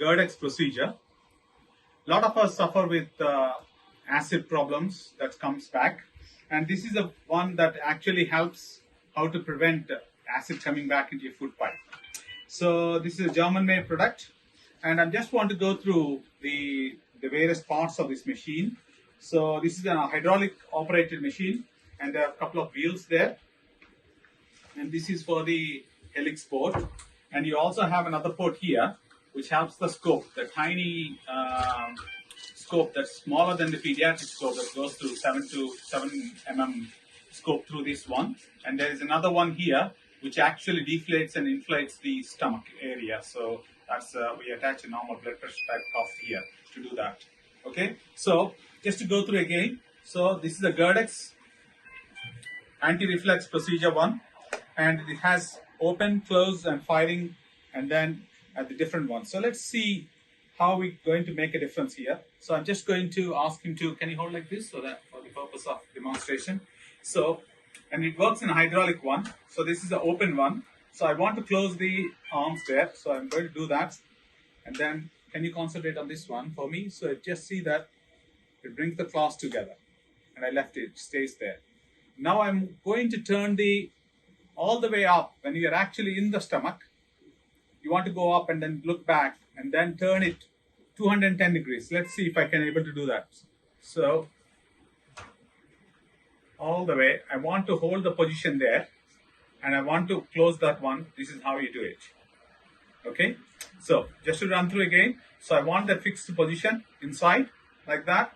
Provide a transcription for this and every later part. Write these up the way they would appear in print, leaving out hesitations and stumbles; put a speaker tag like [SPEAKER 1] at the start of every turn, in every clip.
[SPEAKER 1] GERDX procedure. A lot of us suffer with acid problems that comes back, and this is the one that actually helps how to prevent acid coming back into your food pipe. So this is a German-made product, and I just want to go through the various parts of this machine. So this is a hydraulic operated machine, and there are a couple of wheels there, and this is for the helix port, and you also have another port here which helps the scope, the tiny scope that's smaller than the pediatric scope that goes through 7 mm scope through this one. And there is another one here which actually deflates and inflates the stomach area. So that's we attach a normal blood pressure type cuff here to do that. Okay, so just to go through again. So this is a GERDX anti-reflux procedure one, and it has open, close, and firing, and then at the different ones. So let's see how we're going to make a difference here. So I'm just going to ask him to, can you hold like this so that for the purpose of demonstration. So, and it works in a hydraulic one. So this is the open one. So I want to close the arms there. So I'm going to do that. And then can you concentrate on this one for me? So just see that it brings the clasp together. And I left it, stays there. Now I'm going to turn all the way up. When you're actually in the stomach, you want to go up and then look back and then turn it 210 degrees. Let's see if I can able to do that. So all the way, I want to hold the position there and I want to close that one. This is how you do it. Okay, so just to run through again. So I want that fixed position inside like that.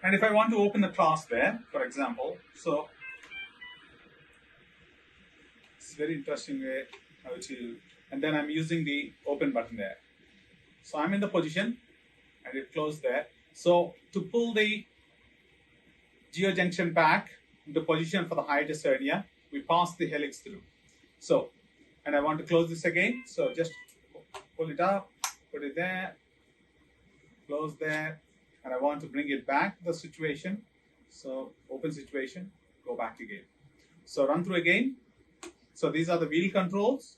[SPEAKER 1] And if I want to open the clasp there, for example, so it's a very interesting way how to, and then I'm using the open button there. So I'm in the position and it closed there. So to pull the GEO-junction back into position for the hiatus hernia, we pass the helix through. So, and I want to close this again. So just pull it up, put it there, close there, and I want to bring it back to the situation. So open situation, go back again. So run through again. So these are the wheel controls.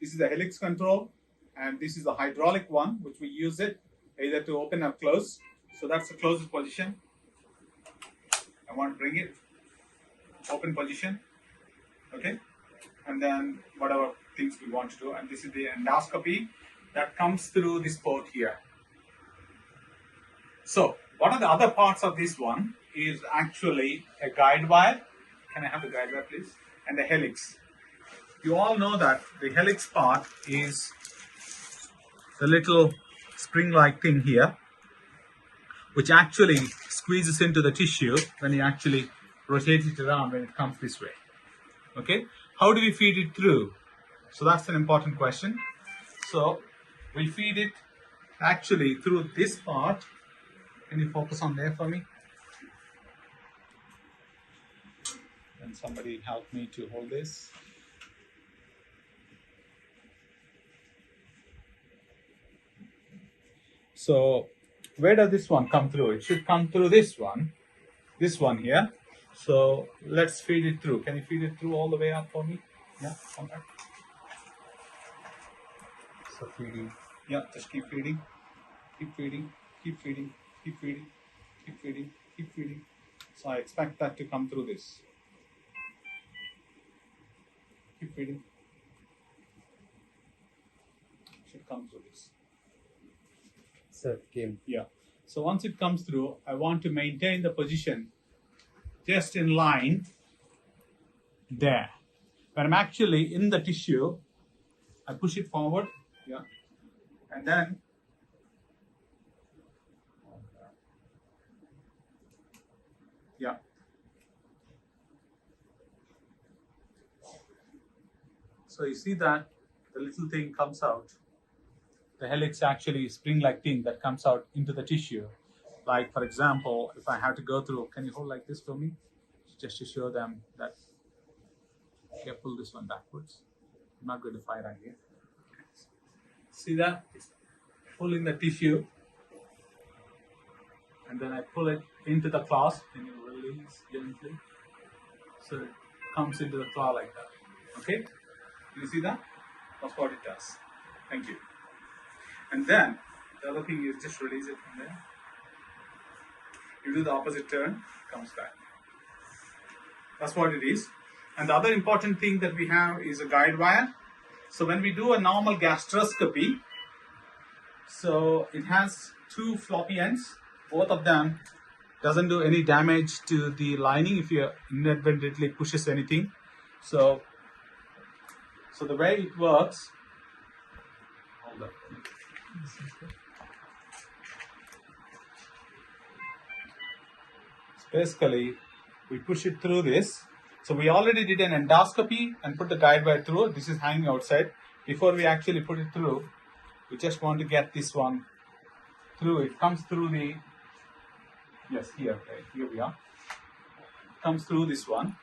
[SPEAKER 1] This is the helix control, and this is the hydraulic one, which we use it either to open or close. So that's the closed position. I want to bring it, open position, okay? And then whatever things we want to do. And this is the endoscopy that comes through this port here. So one of the other parts of this one is actually a guide wire. Can I have the guide wire, please? And the helix. You all know that the helix part is the little spring-like thing here, which actually squeezes into the tissue when you actually rotate it around when it comes this way. Okay, how do we feed it through? So that's an important question. So we feed it actually through this part. Can you focus on there for me? Can somebody help me to hold this? So where does this one come through? It should come through this one here. So let's feed it through. Can you feed it through all the way up for me? Yeah, come back. So feeding. Yeah, just keep feeding. Keep feeding. Keep feeding. Keep feeding. Keep feeding. Keep feeding. So I expect that to come through this. Keep feeding. Should come through this.
[SPEAKER 2] Sir, came.
[SPEAKER 1] Yeah. So once it comes through, I want to maintain the position just in line there. When I'm actually in the tissue, I push it forward, yeah, and then yeah. So you see that the little thing comes out. The helix actually is spring-like thing that comes out into the tissue. Like for example, if I have to go through, can you hold like this for me? Just to show them that, yeah, pull this one backwards. I'm not going to fire on here. See that? Pull in the tissue. And then I pull it into the clasp and you release gently. So it comes into the claw like that. Okay? You see that? That's what it does. Thank you. And then The other thing is just release it from there. You do the opposite turn, comes back. That's what it is. And the other important thing that we have is a guide wire. So when we do a normal gastroscopy, so it has two floppy ends. Both of them doesn't do any damage to the lining if you inadvertently pushes anything. So the way it works, hold up. So basically, we push it through this. So we already did an endoscopy and put the guide wire through. This is hanging outside. Before we actually put it through, we just want to get this one through. It comes through the, yes, here, okay, here we are. It comes through this one.